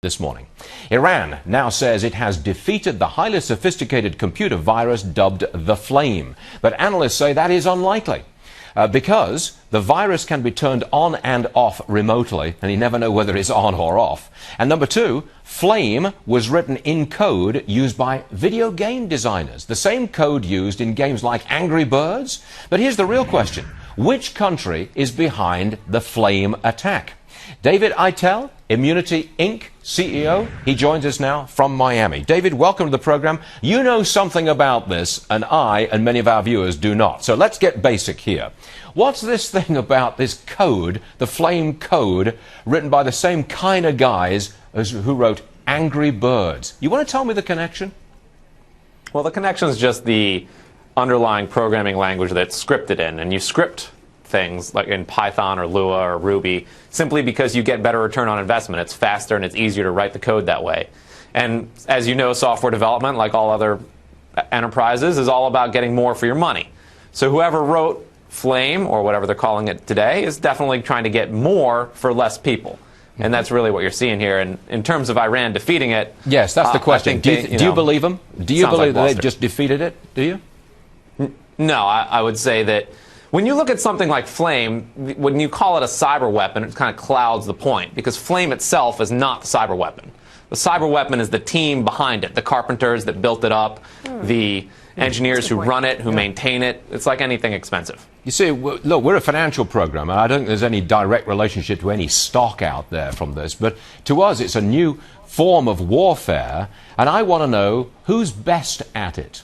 This morning. Iran now says it has defeated the highly sophisticated computer virus dubbed the Flame. But analysts say that is unlikely because the virus can be turned on and off remotely, and you never know whether it's on or off. And number two, Flame was written in code used by video game designers, the same code used in games like Angry Birds. But here's the real question. Which country is behind the Flame attack? David Eitel, Immunity Inc. CEO, he joins us now from Miami. David, welcome to the program. You know something about this, and I and many of our viewers do not. So let's get basic here. What's this thing about this code, the Flame code, written by the same kind of guys as who wrote Angry Birds? You want to tell me the connection? Well, the connection is just the underlying programming language that's scripted in, and you script things like in Python or Lua or Ruby simply because you get better return on investment. It's faster and it's easier to write the code that way. And as you know, software development, like all other enterprises, is all about getting more for your money. So whoever wrote Flame, or whatever they're calling it today, is definitely trying to get more for less people. And that's really what you're seeing here. And in terms of Iran defeating it... Yes, that's the question. Do you believe them? Do you believe that they've just defeated it? Do you? No, I would say that when you look at something like Flame, when you call it a cyber weapon, it kind of clouds the point, because Flame itself is not the cyber weapon. The cyber weapon is the team behind it, the carpenters that built it up, the engineers who run it, who maintain it. It's like anything expensive. You see, look, we're a financial program, and I don't think there's any direct relationship to any stock out there from this, but to us it's a new form of warfare, and I want to know who's best at it.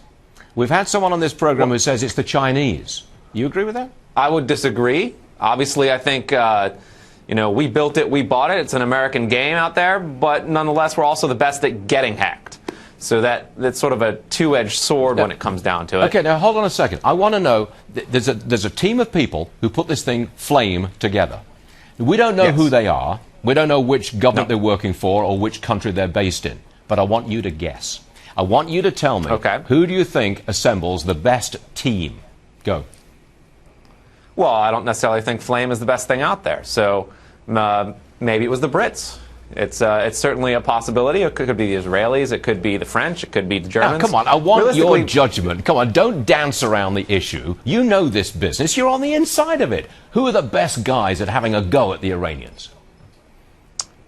We've had someone on this program who says it's the Chinese. You agree with that? I would disagree. Obviously, I think, we built it, we bought it. It's an American game out there, but nonetheless, we're also the best at getting hacked. So that's sort of a two-edged sword when it comes down to it. Okay, now hold on a second. I want to know, there's a team of people who put this thing, Flame, together. We don't know who they are. We don't know which government they're working for or which country they're based in. But I want you to guess. I want you to tell me, who do you think assembles the best team? Go. Well, I don't necessarily think Flame is the best thing out there. So maybe it was the Brits. It's certainly a possibility. It could be the Israelis. It could be the French. It could be the Germans. Now, come on, I want your judgment. Come on, don't dance around the issue. You know this business. You're on the inside of it. Who are the best guys at having a go at the Iranians?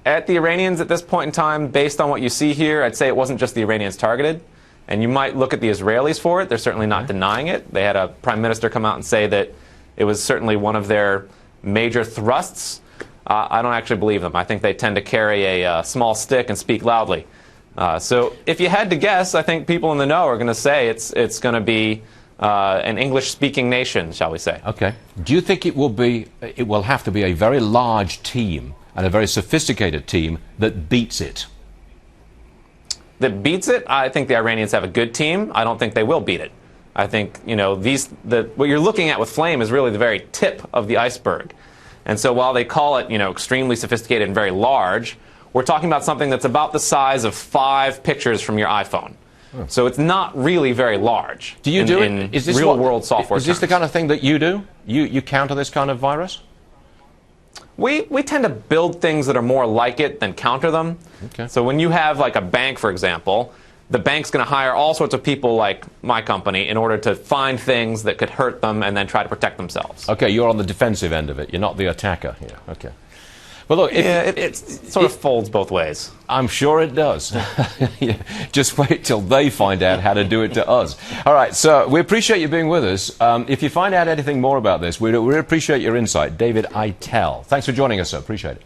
At the Iranians at this point in time, based on what you see here, I'd say it wasn't just the Iranians targeted. And you might look at the Israelis for it. They're certainly not denying it. They had a prime minister come out and say that it was certainly one of their major thrusts. I don't actually believe them. I think they tend to carry a small stick and speak loudly. So if you had to guess, I think people in the know are going to say it's going to be an English-speaking nation, shall we say. Okay. Do you think it will have to be a very large team and a very sophisticated team that beats it? That beats it? I think the Iranians have a good team. I don't think they will beat it. I think, what you're looking at with Flame is really the very tip of the iceberg. And so while they call it, extremely sophisticated and very large, we're talking about something that's about the size of 5 pictures from your iPhone. So it's not really very large. Do you do it? Is this real-world software Is this the kind of thing that you do? You counter this kind of virus? We tend to build things that are more like it than counter them. Okay. So when you have like a bank, for example, the bank's going to hire all sorts of people like my company in order to find things that could hurt them and then try to protect themselves. Okay, you're on the defensive end of it. You're not the attacker here. Okay. Well, look, it sort of folds both ways. I'm sure it does. Just wait till they find out how to do it to us. All right, so we appreciate you being with us. If you find out anything more about this, we appreciate your insight. David Eitel. Thanks for joining us, sir. Appreciate it.